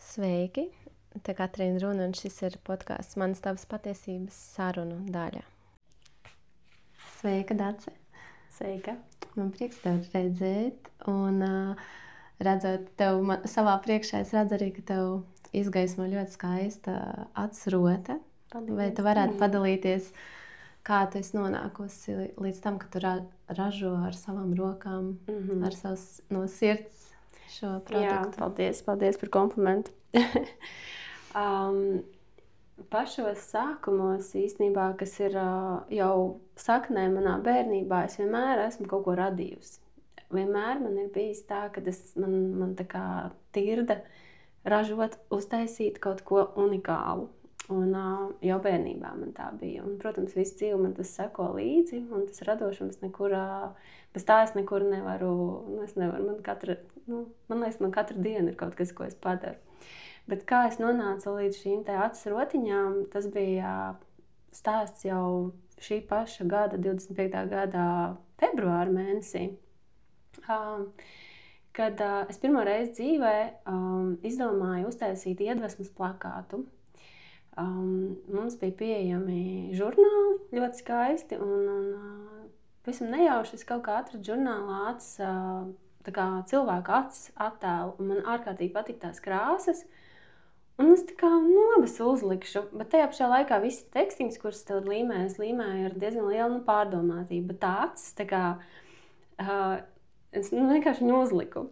Sveiki! Te Katrīna Runa, un šis ir podkāsts Manas tavas patiesības sarunu daļa. Sveika, Dace! Sveika! Man prieks tevi redzēt, un redzot tev savā priekšā, es redzu arī, ka tev izgaismo ļoti skaista atsrote. Vai tu varētu padalīties, kā tu esi nonākusi līdz tam, ka tu ražo ar savām rokām, ar savas no sirds šo produktu? Jā, paldies par komplimentu. Pašos sākumos īstenībā, kas ir jau saknē manā bērnībā, es vienmēr esmu kaut ko radījusi. Vienmēr man ir bijis tā, ka man tā kā tirda ražot, uztaisīt kaut ko unikālu. Un jau bērnībā man tā bija. Un, protams, visu dzīvi man tas seko līdzi, un tas radošums nekur, bez tā es nekur nevaru, man liekas, man katru dienu ir kaut kas, ko es padaru. Bet kā es nonācu līdz šīm te atsrotiņām, tas bija stāsts jau šī paša gada, 25. gadā februāra mēnesī, kad es pirmo reizi dzīvē izdomāju uztaisīt iedvesmas plakātu. Mums bija pieejami žurnāli, ļoti skaisti, un visam nejauši es kaut kā atradu žurnālā cilvēku acis attēlu, un man ārkārtīgi patīk tās krāsas. Un es tā kā, labi, es uzlikšu, bet tajā pašā laikā visi tekstiņas, kuras tev līmēju ar diezgan lielu pārdomātību, bet tāds, tā kā, es vienkārši viņu uzliku.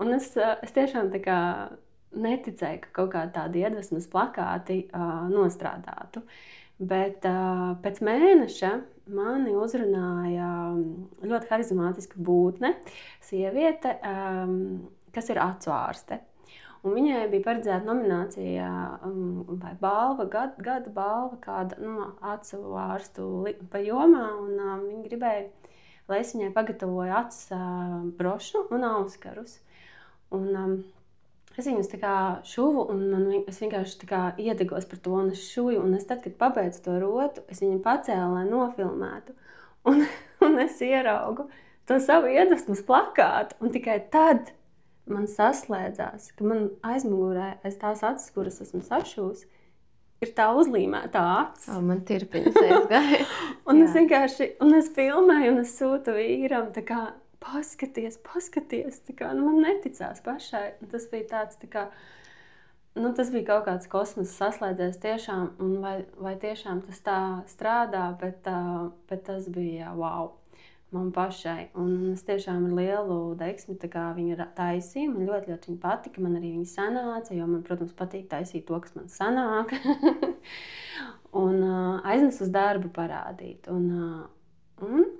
Un es tiešām tā kā neticēju, ka kaut kāda tāda iedvesmas plakāti nostrādātu. Bet pēc mēneša mani uzrunāja ļoti harizmātiska būtne, sieviete, kas ir acu ārste. Un viņai bija paredzēta nominācija vai balva, gada balva kāda acu ārstu jomā, un viņa gribēja, lai es viņai pagatavoju acu brošu un auskarus. Un es viņus tā kā šuvu, un es vienkārši tā kā iedegos par to, un es šuju, un es tad, kad pabeidzu to rotu, es viņu pacēlu, lai nofilmētu, un es ieraugu to savu iedvesmas plakātu, un tikai tad man saslēdzās, ka man aizmugurē, aiz tās acis, kuras esmu sašūs, ir tā uzlīmētā acis. Man tirpiņas aizgāja. Un es vienkārši, un es filmēju, un es sūtu vīram, tā kā, paskaties, tā kā, man neticās pašai. Un tas bija tāds, tā kā, tas bija kaut kāds kosmosa saslēdzies tiešām, un vai tiešām tas tā strādā, bet tas bija wow. Man pašai, un es tiešām ar lielu deksmi viņa taisīju, man ļoti viņa patika, man arī viņa sanāca, jo man, protams, patīk taisīt to, kas man sanāk, un aiznes uz darbu parādīt, un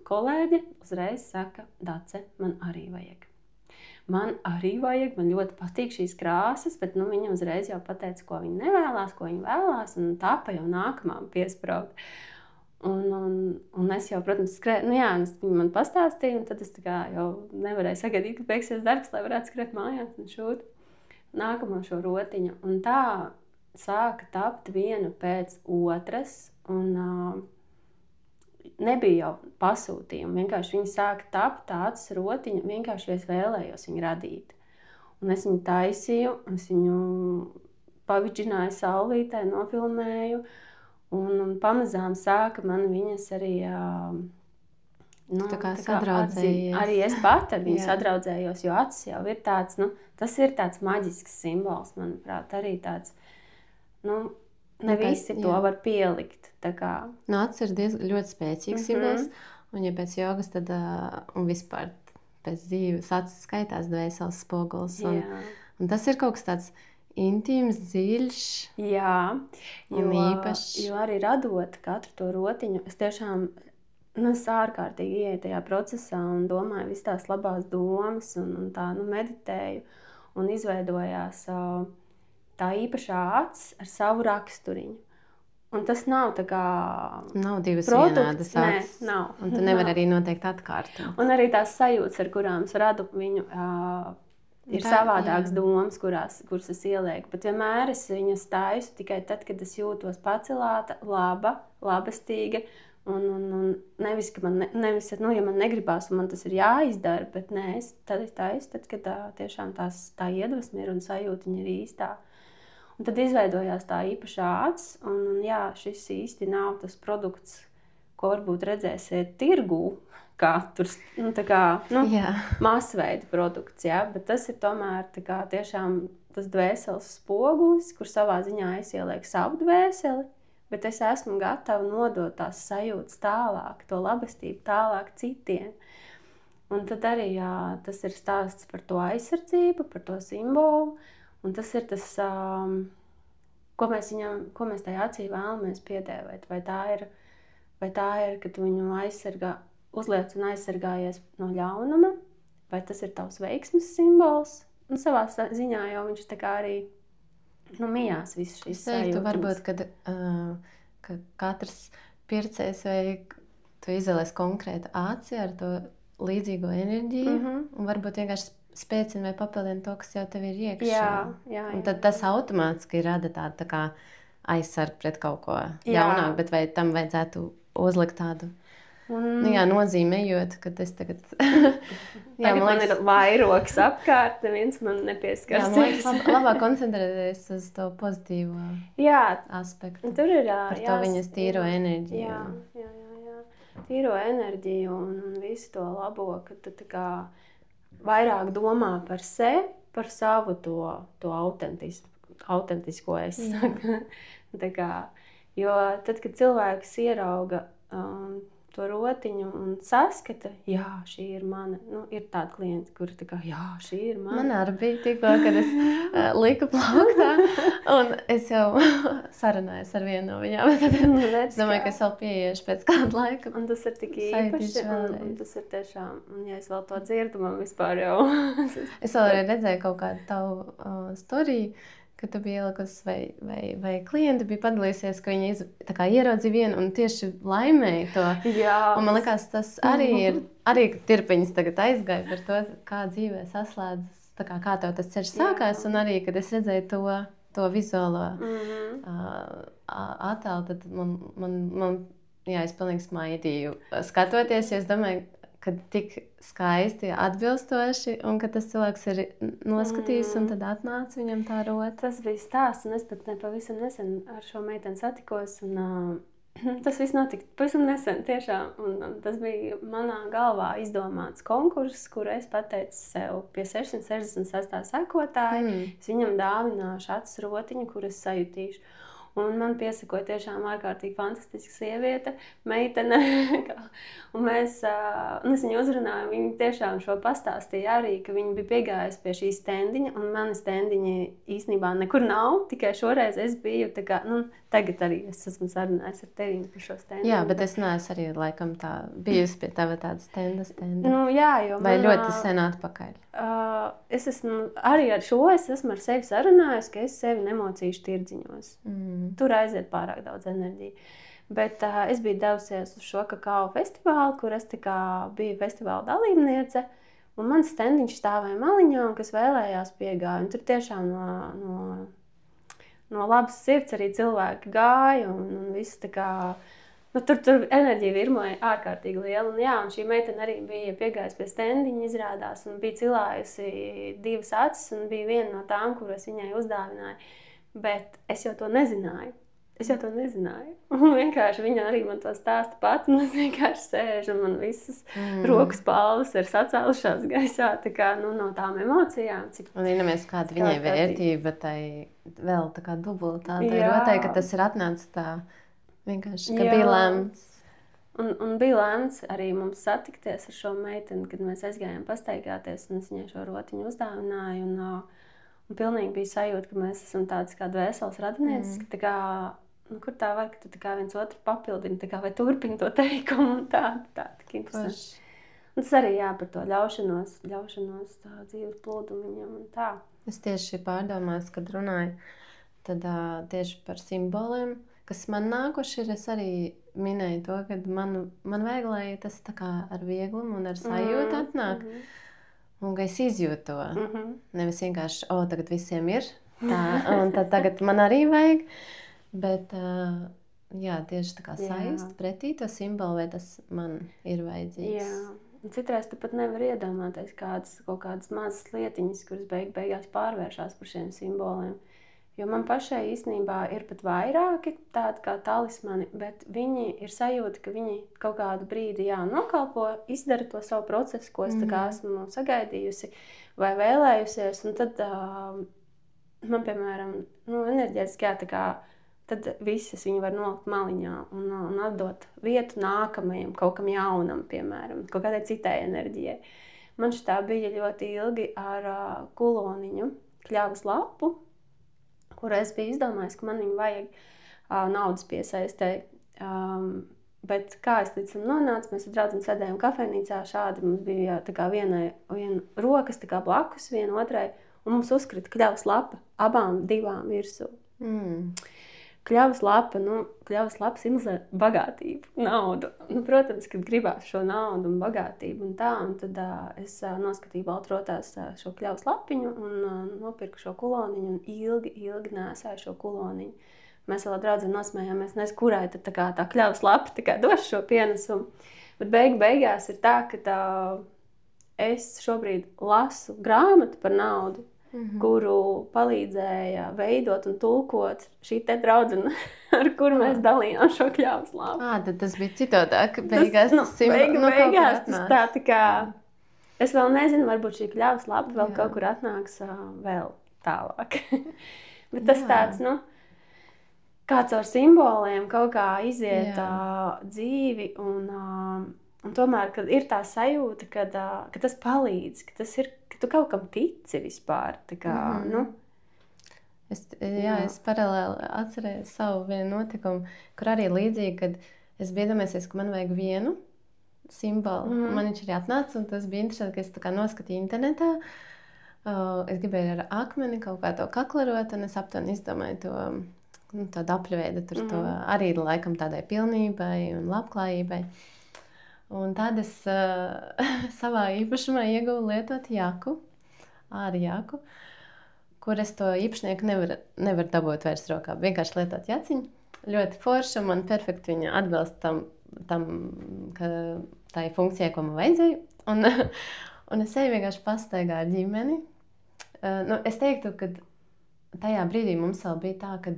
kolēģi uzreiz saka, Dace, man arī vajag, man ļoti patīk šīs krāsas, bet viņa uzreiz jau pateica, ko viņa nevēlās, ko viņa vēlās, un tāpa jau nākamām piespraukt. Un es jau, protams, skrēju, viņa man pastāstīja, un tad es tā kā jau nevarēju sagaidīt, ka beigsies darbs, lai varētu skriet mājās un šūt nākamo šo rotiņu. Un tā sāka tapt viena pēc otras, un nebija jau pasūtījumi, vienkārši viņi sāka tapt tāds rotiņa, vienkārši es vēlējos viņu radīt. Un es viņu taisīju, es viņu pavidžināju saulītē, nofilmēju, un pamazām sāka man viņas arī sadraudzējies. Arī es pat ar viņu sadraudzējos, jo acis jau ir tāds, tas ir tāds maģisks simbols, manuprāt, arī tāds, ne visi to var pielikt. Acis ir ļoti spēcīgs simbols, un ja pēc jogas, tad un vispār pēc dzīves acis skaitās dvēseles spogulis, un tas ir kaut kas tāds intīms, dziļš, un īpašs. Jo arī radot katru to rotiņu, es tiešām ārkārtīgi ieeju tajā procesā un domāju visas tās labās domas un tā meditēju un izveidojās tā īpašā acis ar savu raksturiņu. Un tas nav tā kā nav divas vienādas acis. Nē, nav. Un tu nevar arī noteikti atkārtot. Un arī tās sajūtas, ar kurām es radu viņu, ir savādākas domas, kuras es ielieku, bet vienmēr es viņas taisu tikai tad, kad es jūtos pacelāta, labestīga, un nevis, ka ja man negribās, un man tas ir jāizdara, bet nē, es tad taisu, tad, kad tiešām tā iedvesma ir un sajūta viņa ir īstā. Un tad izveidojās tā īpašā acis, un jā, šis īsti nav tas produkts, ko varbūt redzēsiet tirgū, kā tur, masveida produkts, jā, bet tas ir tomēr tā kā tiešām tas dvēseles spogulis, kur savā ziņā es ielieku savu dvēseli, bet es esmu gatava nodot tās sajūtas tālāk, to labestību tālāk citiem. Un tad arī jā, tas ir stāsts par to aizsardzību, par to simbolu, un tas ir tas, ko mēs tajā acī vēlamies piedēvēt. Vai tā ir, ka tu viņu uzliec un aizsargājies no ļaunuma, vai tas ir tavs veiksmes simbols, un savā ziņā jau viņš tā kā arī mijās visas šīs sajūtas. Varbūt, ka katrs pircējs vai tu izvēlies konkrētu aci ar to līdzīgo enerģiju, un varbūt vienkārši spēcina vai papildina to, kas jau tev ir iekšā. Jā. Un tad tas automātiski rada tādu tā kā aizsargu pret kaut ko ļaunāku, bet vai tam vajadzētu uzlikt tādu nozīmējot, ka es tagad... man ir vairoks apkārt, neviens man nepieskarsies. Man liekas, labāk koncentrēties uz to pozitīvo aspektu. Tur ir par to viņas tīro enerģiju. Jā. Tīro enerģiju un visu to labo, ka tu tā kā vairāk domā par sevi, par savu to autentisko es. Tā kā, jo tad, kad cilvēks ierauga to rotiņu un saskata, jā, šī ir mana. Ir tāda klienta, kura tā kā, jā, šī ir mana. Man arī bija tikko, kad es liku plauktā, un es jau sarunājos ar vienu no viņām. Es domāju, ka es vēl pieiešu pēc kāda laika. Un tas ir tik īpaši, un tas ir tiešām, un ja es vēl to dzirdu, man vispār jau... Es vēl arī redzēju kaut kādu tavu storiju, ka tu biji ielikusi vai klienti bija padalījusies, ka viņi ieraudzīja vienu un tieši laimēja to. Jā. Un man liekas, tas arī ir, arī tirpiņas tagad aizgāja par to, kā dzīvē saslēdzas, kā tev tas ceļš sākās, un arī, kad es redzēju to vizuālo attēlu, tad man es pilnīgi smaidīju skatoties, jo es domāju, ka tik skaisti, atbilstoši, un ka tas cilvēks ir noskatījis, un tad atnāca viņam tā rota. Tas bija stāsts, un es pat pavisam nesen ar šo meiteni satikos, un tas viss notika pavisam nesen tiešām, un tas bija manā galvā izdomāts konkurss, kuru es pateicu sev pie 668 sekotāji. Es viņam dāvināšu acis rotiņu, kur es sajutīšu. Un man piesakoja tiešām ārkārtīgi fantastiska sieviete, meitene. Un es viņu uzrunāju, viņa tiešām šo pastāstīja arī, ka viņa bija piegājusi pie šī stendiņa, un mani stendiņi īstenībā nekur nav, tikai šoreiz es biju tā kā, tagad arī es esmu sarunājis ar tevi par šo stendiņu. Jā, bet es neesmu arī laikam tā bijusi pie tava tāda stenda. Jā, jo vai ļoti sen atpakaļ? Es esmu arī ar šo, es esmu ar sevi sarunājis, ka es sevi nemocīšu tirdziņos. Tur aiziet pārāk daudz enerģiju. Bet es biju devusies uz šo kakao festivālu, kur es biju festivāla dalībniece, un mans stendiņš stāvēja maliņā, un kas vēlējās piegāja. Un tur tiešām no labas sirds arī cilvēki gāja, un viss tā kā... Tur enerģija virmoja ārkārtīgi liela, un šī meitene arī bija piegājusi pie stendiņa, izrādās, un bija cilājusi 2 acis, un bija viena no tām, kuras viņai uzdāvināja. Bet es jau to nezināju. Un vienkārši viņa arī man to stāsta pati, un es vienkārši sēžu, un man visas rokas palvas ir sacēlušās gaisā, tā kā, no tām emocijām. Un ienamies kāda viņai vērtība, tai vēl tā kā dubultā, tai rotai, ka tas ir atnācis tā... Vienkārši, ka bija lēmts. Un bija lēmts arī mums satikties ar šo meiteni, kad mēs aizgājām pastaigāties, un es viņai šo rotiņu uzdāvināju, un pilnīgi bija sajūta, ka mēs esam tādas kā dvēseles radinieces, ka tā kā, kur tā var, ka tu tā kā viens otru papildini, tā kā vai turpini to teikumu, un tā tik interesanti. Un tas arī par to ļaušanos tā dzīves plūdumu viņam un tā. Es tieši pārdomās, kad runāju, tad tieši par simboliem, kas man nākuši ir, es arī minēju to, ka man vajag, lai tas tā kā ar vieglumu un ar sajūtu atnāk, un ka es izjūtu to. Nevis vienkārši, tagad visiem ir tā, un tad tagad man arī vajag, bet tieši tā kā saist pretī to simbolu, vai tas man ir vajadzīgs. Un citreiz tu pat nevar iedomāties kaut kādas mazas lietiņas, kuras beigās pārvēršās par šiem simboliem. Jo man pašai īstenībā ir pat vairāki tādi kā talismani, bet viņi ir sajūta, ka viņi kaut kādu brīdi nokalpo, izdara to savu procesu, ko es tā kā esmu sagaidījusi vai vēlējusies. Un tad man, piemēram, enerģētiski tā kā tad visas viņi var nolikt maliņā un atdot vietu nākamajam, kaut kam jaunam, piemēram, kaut kādai citai enerģijai. Man šitā bija ļoti ilgi ar kuloniņu kļavas lapu, kuru es biju izdomājis, ka man viņu vajag naudas piesaistē. Bet kā es līdz tam nonācu, mēs ar draudzeni sēdējām kafejnīcā šādi. Mums bija tā kā viena rokas tā kā blakus, viena otrai, un mums uzkrita kļavas lapa abām divām virsū. Kļavas lapa simbolizē bagātību, naudu. Protams, kad gribās šo naudu un bagātību un tā, un tad es noskatīju baltrotās šo kļavas lapiņu un nopirku šo kuloniņu un ilgi nēsāju šo kuloniņu. Mēs vēl ar draudzeni nosmējāmies, nezinu, kurai tad tā kļavas lapa tā kā dos šo pienesumu. Bet beigās ir tā, ka es šobrīd lasu grāmatu par naudu, kuru palīdzēja veidot un tulkot šī te draudzene, ar kuru mēs dalījām šo kļavas lapu. Tad tas bija citādāk. Beigās tas tā kā... Es vēl nezinu, varbūt šī kļavas lapa vēl kaut kur atnāks vēl tālāk. Bet tas tāds, kāds ar simboliem kaut kā iziet dzīvi un tomēr, kad ir tā sajūta, ka tas palīdz, ka tas ir, ka tu kaut kam tici vispār. Tā kā, Es paralēli atcerējos savu vienu notikumu, kur arī līdzīgi, kad es biju iedomājies, ka man vajag vienu simbolu. Man viņš arī atnāca, un tas bija interesanti, ka es tā kā noskatīju internetā. Es gribēju ar akmeni kaut kā to kaklarot, un es aptuveni izdomāju to tādu apļveidu, to arī laikam tādai pilnībai un labklājībai. Un tad es savā īpašumā ieguvu lietot jaku, ārjaku, kur es to īpašnieku nevaru dabūt vairs rokā. Vienkārši lietot jaciņu. Ļoti forša, man perfekti viņa atbilst tam tai funkcijai, ko man vajadzēja. Un es eju vienkārši pastaigā ar ģimeni. Es teiktu, ka tajā brīdī mums vēl bija tā, ka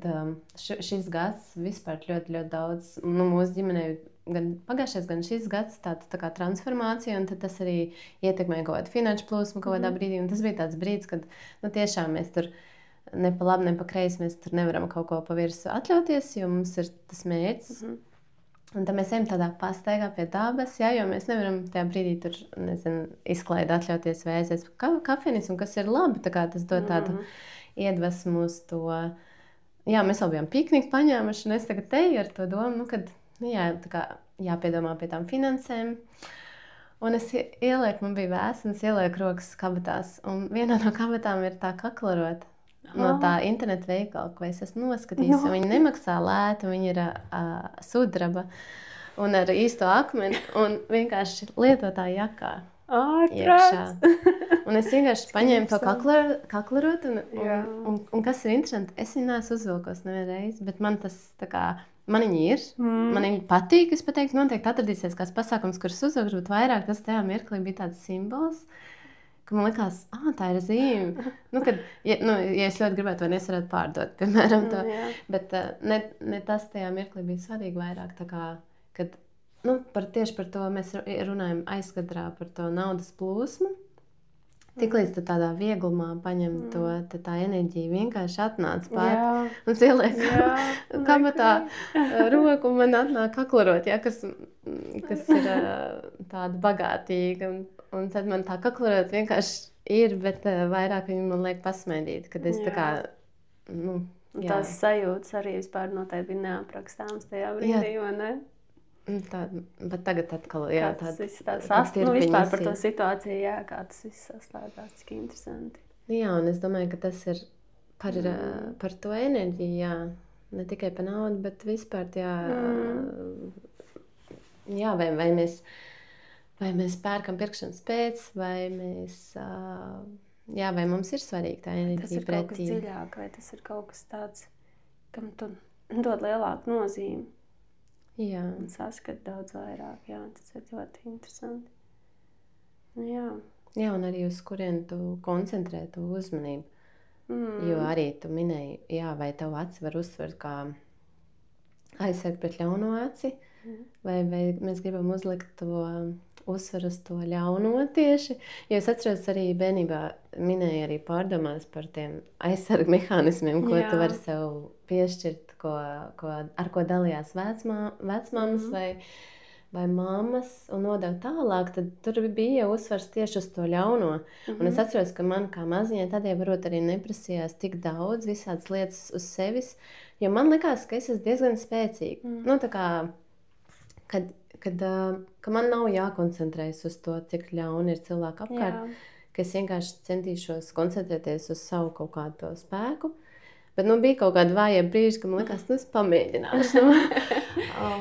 šis gads vispār ļoti, ļoti daudz mūsu ģimenei gan pagājušais, gan šis gads tā kā transformācija, un tad tas arī ietekmē kaut kādu finanšu plūsmu kaut kādā brīdī. Un tas bija tāds brīdis, kad tiešām mēs tur ne pa labi, ne pa kreisi mēs tur nevaram kaut ko pa virsu atļauties, jo mums ir tas mērķis. Un tad mēs ejam tādā pastaigā pie dabas, jo mēs nevaram tajā brīdī tur, izklaidi atļauties vai aiziet kafejnīcu, un kas ir labi, tā kā tas dod tādu iedvesmu uz to. Jā, mēs vēl bijām pikniku paņēmuši, un es tagad teju ar to domu, kad tā kā jāpiedomā pie tām finansēm. Un es ielieku, man bija vēsts, un es ielieku rokas kabatās. Un vienā no kabatām ir tā kaklarota no tā internetu veikala, ko es esmu noskatījis. Viņa nemaksā lēti, viņa ir sudraba un ar īsto akmeni un vienkārši lietotā jakā. Iekšā. Un es vienkārši paņēmu to kaklarotu, un kas ir interesanti, es viņu neesmu uzvilkos nevienreiz, bet man tas tā kā, man viņa ir, man viņa patīk, es pateiktu, noteikti atradīsies kāds pasākums, kurš uzvilkšu vairāk, tas tajā mirklī bija tāds simbols, ka man likās, tā ir zīme. Ja es ļoti gribētu, vai es varētu pārdot, piemēram, to. Bet ne tas tajā mirklī bija svarīgi vairāk, tā kā, kad tieši par to mēs runājam aizkadrā par to naudas plūsmu. Tiklīdz tu tādā vieglumā paņem to, tā enerģija vienkārši atnāc pār un ieliek kabatā roku un man atnāk kaklarot, kas ir tāda bagātīga. Un tad man tā kaklarot vienkārši ir, bet vairāk viņi man liek pasmaidīt, kad es tā kā, tās sajūtas arī vispār noteikti bija neaprakstāmas tajā brīdī, vai ne? Bet tagad atkal, vispār par to situāciju, kā tas viss saslēdās, cik interesanti. Jā, un es domāju, ka tas ir par to enerģiju, ne tikai par naudu, bet vispār, vai mēs pērkam pirkšanas pēc, vai mēs, vai mums ir svarīgi tā enerģija pretī. Tas ir kaut kas dziļāk, vai tas ir kaut kas tāds, kam tu dod lielāku nozīmi. Jā. Un saskat daudz vairāk, tas ir ļoti interesanti. Jā, un arī uz kurien tu koncentrē tu uzmanību. Jo arī tu minēji, jā, vai tavu aci var uztvert kā aizsargu pret ļauno aci, vai mēs gribam uzlikt to uzsveru uz to ļauno tieši. Jo es atceros arī bērnībā minēju arī pārdomās par tiem aizsargu mehānismiem, ko tu vari sev piešķirt, ar ko dalījās vecmāmas vai mammas un nodeva tālāk, tad tur bija uzsvars tieši uz to ļauno. Un es atceros, ka man kā maziņai tādēļ varbūt arī neprasījās tik daudz visādas lietas uz sevis, jo man likās, ka es esmu diezgan spēcīga. Nu, tā kā, ka man nav jākoncentrējas uz to, cik ļauni ir cilvēki apkārt, ka es vienkārši centīšos koncentrēties uz savu kaut kādu to spēku. Bet bija kaut kāda vāja brīža, ka man likās, es pamēģināšu.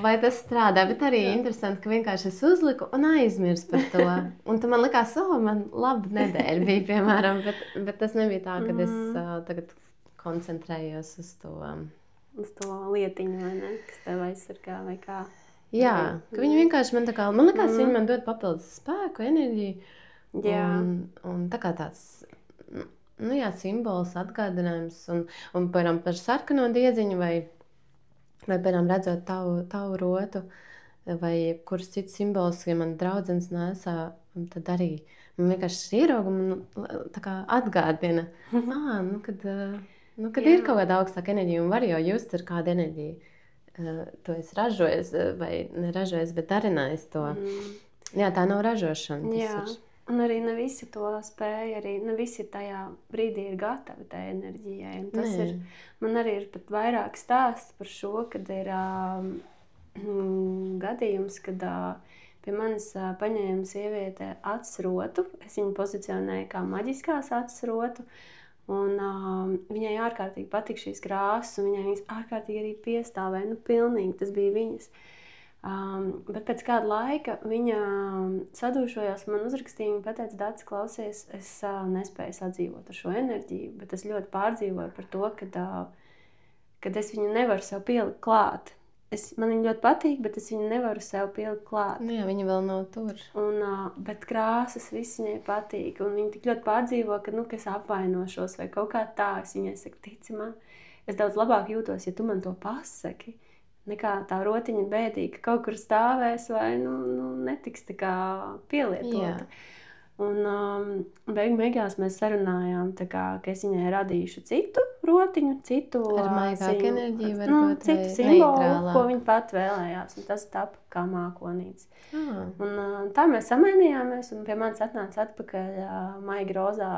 Vai tas strādā? Bet arī interesanti, ka vienkārši es uzliku un aizmirsu par to. Un tad man likās, man laba nedēļa bija, piemēram. Bet tas nebija tā, ka es tagad koncentrējos uz to. Uz to lietiņu, vai ne? Kas tev aizsargā vai kā? Jā, ka viņi vienkārši man likās, viņi man dod papildus spēku, enerģiju. Jā. Un tā kā tāds... Nu jā, simbols, atgādinājums un piemēram par sarkano diedziņu vai piemēram redzot tavu rotu vai kurus citus simbolus, ja man draudzenes nesā, tad arī man vienkārši ierauga un tā kā atgādina, kad ir kaut kāda augstāka enerģija un var jau just ar kādu enerģiju. To es ražojis vai neražojis, bet darinājis to. Jā, tā nav ražošana. Jā. Un arī ne visi to spēja, arī ne visi tajā brīdī ir gatavi tai enerģijai. Un tas man arī ir pat vairāk stāsts par šo, kad ir gadījums, kad pie manis paņēma sieviete acis rotu. Es viņu pozicionēju kā maģiskās acis rotu. Un viņai ārkārtīgi patika šīs krāsas, un viņai viņas ārkārtīgi arī piestāvēja. Pilnīgi tas bija viņas. Bet pēc kāda laika viņa sadūšojās, man uzrakstīja, viņa pateica, Dācis, klausies, es nespēju sadzīvot ar šo enerģiju, bet es ļoti pārdzīvoju par to, kad es viņu nevaru sev pielikt klāt. Man viņa ļoti patīk, bet es viņu nevaru sev pielikt klāt. Jā, viņa vēl nav tur. Bet krāsas viss viņai patīk, un viņa tik ļoti pārdzīvo, ka es apvainošos vai kaut kā tā. Es viņai saku, tici man, es daudz labāk jūtos, ja tu man to pasaki. Nekā tā rotiņa bēdīga kaut kur stāvēs vai netiks tā kā pielietota. Un beigās mēs sarunājām, ka es viņai radīšu citu rotiņu, citu ar maigāku enerģiju, varbūt citu simbolu, ko viņa pat vēlējās. Un tas tapa kā mākonīts. Un tā mēs samainījāmies, un pie manis atnāca atpakaļ maiga rozā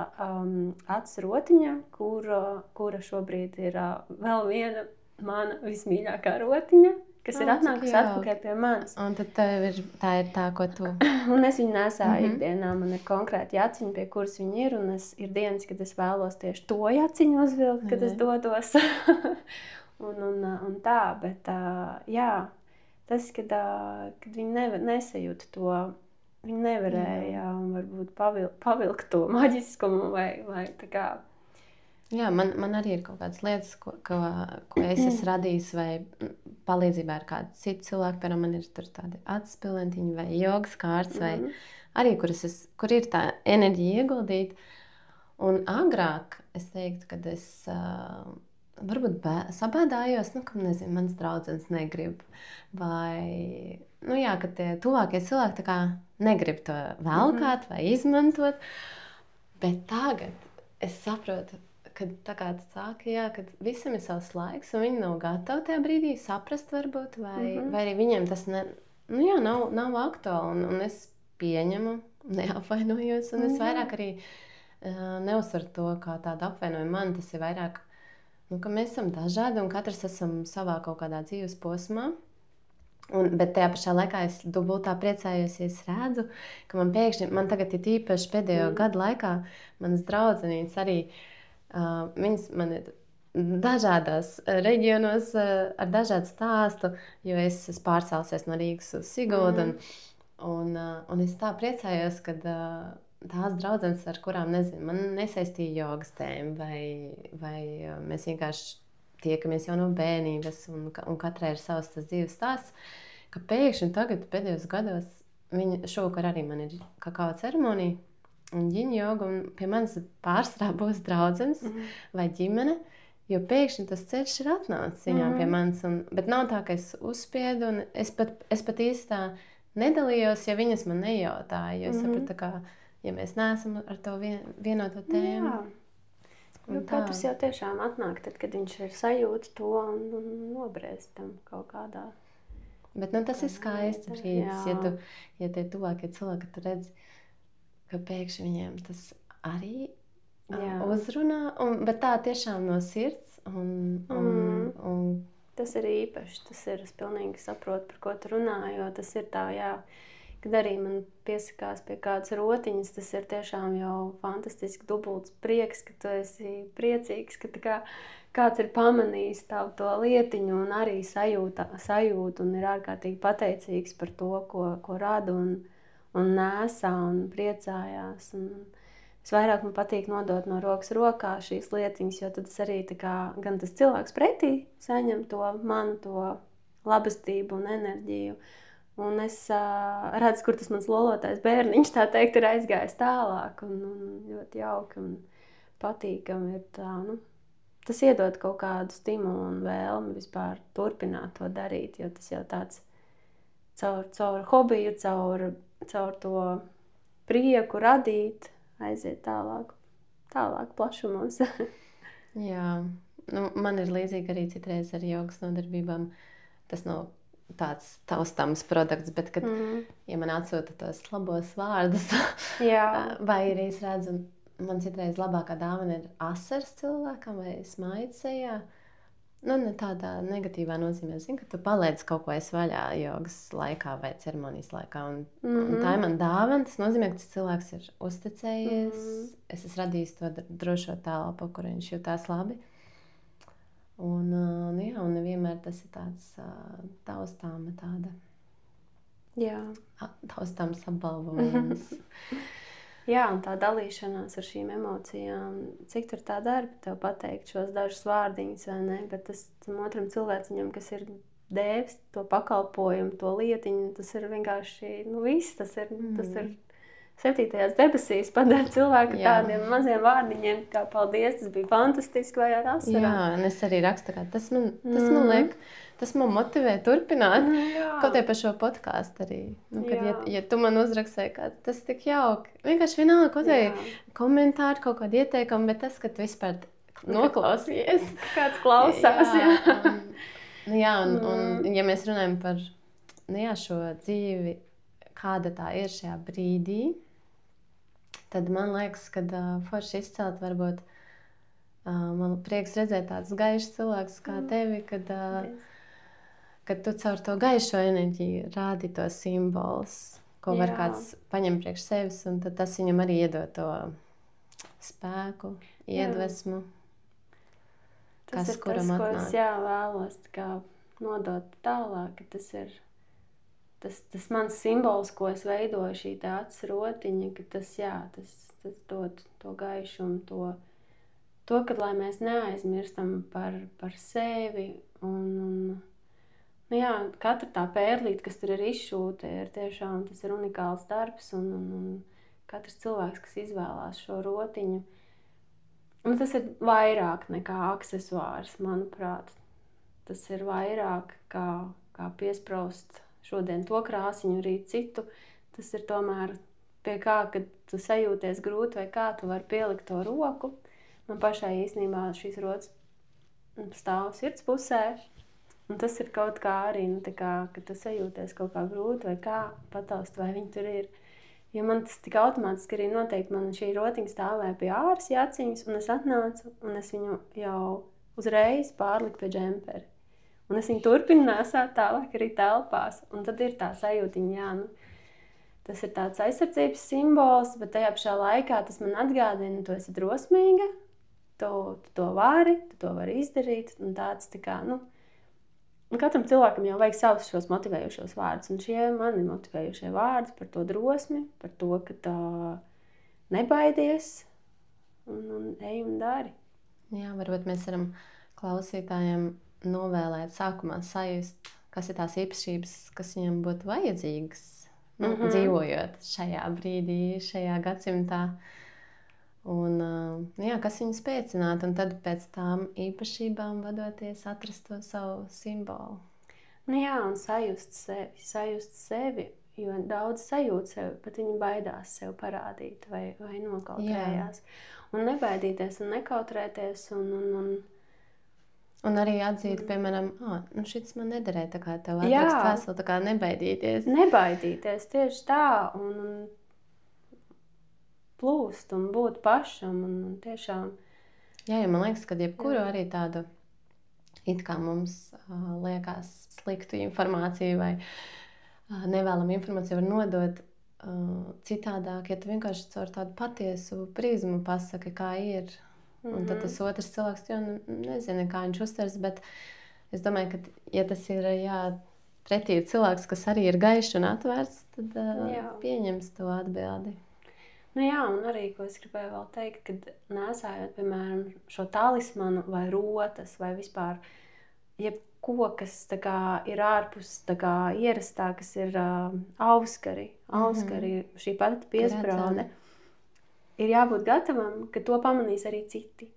acis rotiņa, kura šobrīd ir vēl viena mana vismīļākā rotiņa, kas ir atnākusi atpakaļ pie manis. Un tad tā ir tā, ko tu... Un es viņu nesāju ikdienā, man ir konkrēti jaciņi, pie kuras viņi ir, un ir dienas, kad es vēlos tieši to jaciņu uzvilkt, kad es dodos. un tā, bet jā, tas, kad viņi nesajūta to, viņi nevarēja varbūt pavilkt to maģiskumu vai tā kā... Jā, man arī ir kaut kādas lietas, ko es esmu radījis vai palīdzībā ar kādu citu cilvēku. Piemēram, man ir tur tādi atspilentiņi vai jogas kārtas, vai arī, kur ir tā enerģija ieguldīta. Un agrāk es teiktu, kad es varbūt sabēdājos, ka, nezinu, mans draudzenes negrib. Vai, ka tie tuvākie cilvēki tā kā negrib to velkāt vai izmantot. Bet tagad es saprotu, kad tā kā tu sāki, kad visam ir savs laiks, un viņi nav gatavi tajā brīdī saprast varbūt, vai arī viņiem tas nav aktuāli, un es pieņemu, neapvainojos, un es vairāk arī neuzsveru to kā tādu apvainojumu. Man tas ir vairāk, ka mēs esam dažādi, un katrs esam savā kaut kādā dzīves posmā. Bet tajā pašā laikā es dubultā priecājos, ja es redzu, ka man tagad ir īpaši pēdējo gadu laikā manas draudzenītes arī viņas man ir dažādās reģionos ar dažādu stāstu, jo es esmu pārcēlusies no Rīgas uz Siguldu. Un es tā priecājos, ka tās draudzenes, ar kurām man nesaistīja jogas tēmu, vai mēs vienkārši tiekamies jau no bērnības, un katrai ir savs tas dzīves stāsts, ka pēkšņi tagad pēdējos gados, šovakar arī man ir kakao ceremonija, un yin joga, un pie manis pārsvarā būs draudzenes vai ģimene, jo pēkšņi tas ceļš ir atnācis viņām pie manis. Bet nav tā, ka es uzspiedu, un es pat īsti tā nedalījos, ja viņas man nejautāja, jo es sapratu, ka, ja mēs neesam ar to vienoto tēmu. Jo katrs jau tiešām atnāk, tad, kad viņš ir sajūta to un nobriest tam kaut kādā. Bet tas ir skaisti brīdis, ja tie tuvākie cilvēki, tu redzi, ka pēkšņi viņiem tas arī uzrunā, bet tā tiešām no sirds. Tas ir īpaši, es pilnīgi saprotu, par ko tu runā, jo tas ir tā, kad arī man piesakās pie kādas rotiņas, tas ir tiešām jau fantastiski dubults prieks, ka tu esi priecīgs, ka kāds ir pamanījis tavu to lietiņu un arī sajūtu un ir ārkārtīgi pateicīgs par to, ko rada un nesā un priecājās. Visvairāk man patīk nodot no rokas rokā šīs lietiņas, jo tad es arī gan tas cilvēks pretī saņem to labestību un enerģiju. Un es redzu, kur tas mans lolotais bērniņš, tā teikt, ir aizgājis tālāk un ļoti jauki un patīkami ir tā, tas iedod kaut kādu stimulu un vēlmi vispār turpināt to darīt, jo tas jau tāds caur hobiju, caur to prieku radīt, aiziet tālāk plašumos. Jā, man ir līdzīgi arī citreiz ar jogas nodarbībām. Tas nav tāds taustāms produkts, bet kad, ja man atsūta tos labos vārdus, vai arī es redzu, man citreiz labākā dāvana ir asaras cilvēkam vai smaids sejā. Ne tādā negatīvā nozīmē. Zinu, ka tu paliec kaut ko vaļā jogas laikā vai ceremonijas laikā. Un tā ir man dāvana. Tas nozīmē, ka tas cilvēks ir uzticējies. Es esmu radījis to drošo telpu, kur viņš jutās labi. Un nevienmēr tas ir tāds taustāma tāda. Taustāms apbalvojums. Jā, un tā dalīšanās ar šīm emocijām, cik tur tā darba tev pateikt šos dažus vārdiņus vai ne, bet tam otram cilvēciņam, kas ir devis to pakalpojumu, to lietiņu, tas ir vienkārši, viss, tas ir 7. debesīs padara cilvēku tādiem maziem vārdiņiem, kā paldies, tas bija fantastiski vai ar asarām. Jā, un es arī rakstu, ka tas man liek, tas man motivē turpināt, kaut par šo podkāstu arī. Ja tu man uzrakstīji, ka tas tik jauki, vienkārši vienalga, kaut komentāri, kaut kādi ieteikumi, bet tas, ka tu vispār noklausījies. Kāds klausās, un ja mēs runājam par šo dzīvi, kāda tā ir šajā brīdī, tad man liekas, ka forši izcelt varbūt man prieks redzēt tādus gaišus cilvēkus kā tevi, kad tu caur to gaišo enerģiju rādi to simbolus, ko var kāds paņemt priekš sevis, un tad tas viņam arī iedod to spēku, iedvesmu, kas kuram atnāk. Tas ir tas, ko es vēlos nodot tālāk, ka tas ir tas mans simbols, ko es veidoju, šī tā acis rotiņa, ka tas dod to gaišumu, to, ka lai mēs neaizmirstam par sevi un katra tā pērlīte, kas tur ir izšūta, ir tiešām tas ir unikāls darbs un katrs cilvēks, kas izvēlās šo rotiņu, un tas ir vairāk nekā aksesuārs, manuprāt. Tas ir vairāk kā piespraust šodien to krāsiņu, rīt citu. Tas ir tomēr pie kā, kad tu sajūties grūti vai kā, tu vari pielikt to roku. Man pašai īstenībā šīs rotas stāv sirds pusē. Un tas ir kaut kā arī, kad tu sajūties kaut kā grūti vai kā, pataust, vai viņi tur ir. Jo man tas tik automātiski arī noteikti, man šī rotiņa stāvēja pie āras jāciņas, un es atnācu, un es viņu jau uzreiz pārliku pie džemperi. Un es viņu turpinu nesāt tālāk arī telpās. Un tad ir tā sajūtiņa, tas ir tāds aizsardzības simbols, bet tajā pašā laikā tas man atgādina, tu esi drosmīga, tu to vari izdarīt. Un tāds katram cilvēkam jau vajag savus šos motivējušos vārdus. Un šie mani motivējušie vārdi par to drosmi, par to, ka tā nebaidies un ej un dari. Jā, varbūt mēs varam klausītājiem novēlēt sākumā sajust, kas ir tās īpašības, kas viņam būtu vajadzīgas dzīvojot šajā brīdī, šajā gadsimtā. Un, jā, kas viņu spēcinātu, un tad pēc tām īpašībām vadoties, atrast to savu simbolu. Nu jā, un sajust sevi, jo daudz sajūt sevi, bet viņi baidās sev parādīt vai nokautrējās. Un nebaidīties un nekautrēties un arī atzīt, piemēram, šis man nederēja, tā kā tev atrakst vēstuli, tā kā nebaidīties. Nebaidīties, tieši tā, un plūst un būt pašam un tiešām. Jā, man liekas, ka jebkuru arī tādu it kā mums liekas sliktu informāciju vai nevēlamu informāciju var nodot citādāk, ja tu vienkārši caur tādu patiesu prizmu pasaki, kā ir. Un tad tas otrs cilvēks jau nezina, kā viņš uztvers, bet es domāju, ka ja tas ir pretī cilvēks, kas arī ir gaišs un atvērts, tad pieņems to atbildi. Nu jā, un arī, ko es gribēju vēl teikt, kad nesājot, piemēram, šo talismanu vai rotas vai vispār jebko, kas tā kā ir ārpus tā kā ierastā, kas ir auskari, šī pati piespraude, ir jābūt gatavam, ka to pamanīs arī citi.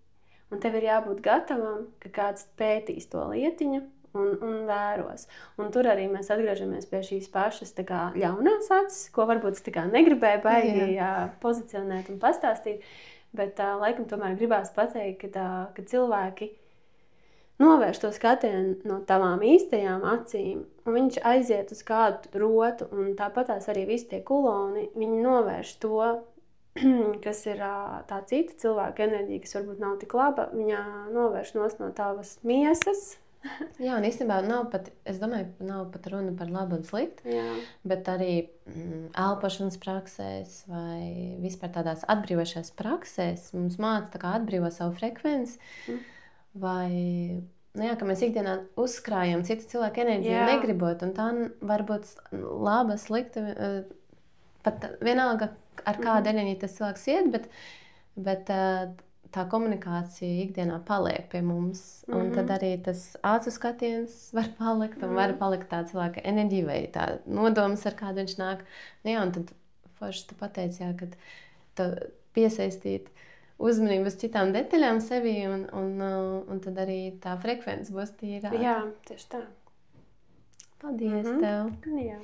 Un tev ir jābūt gatavam, ka kāds pētīs to lietiņu un vēros. Un tur arī mēs atgriežamies pie šīs pašas tā kā ļaunās acis, ko varbūt es tā kā negribēju baigi pozicionēt un pastāstīt, bet laikam tomēr gribās pateikt, ka cilvēki novērš to skatienu no tavām īstajām acīm, un viņš aiziet uz kādu rotu, un tāpatās arī visi tie kuloni, viņi novērš to, kas ir tā cita cilvēka enerģija, kas varbūt nav tik laba, viņa novērš no tavas miesas. Jā, un īstenībā es domāju, nav pat runa par labu un sliktu, bet arī elpošanas praksēs vai vispār tādās atbrīvošās praksēs mums māca tā kā atbrīvo savu frekvenci vai, ka mēs ikdienā uzkrājam citu cilvēku enerģiju negribot, un tā var būt laba, slikta, pat vienalga ar kādu enerģiju tas cilvēks iet, bet tā komunikācija ikdienā paliek pie mums. Un tad arī tas acu skatiens var palikt, un var palikt tā cilvēka enerģija vai tā nodoms, ar kādu viņš nāk. Jā, un tad forši tu pateici, ka piesaistīt uzmanību uz citām detaļām sevī, un tad arī tā frekvence būs tīrāka. Jā, tieši tā. Paldies tev! Jā.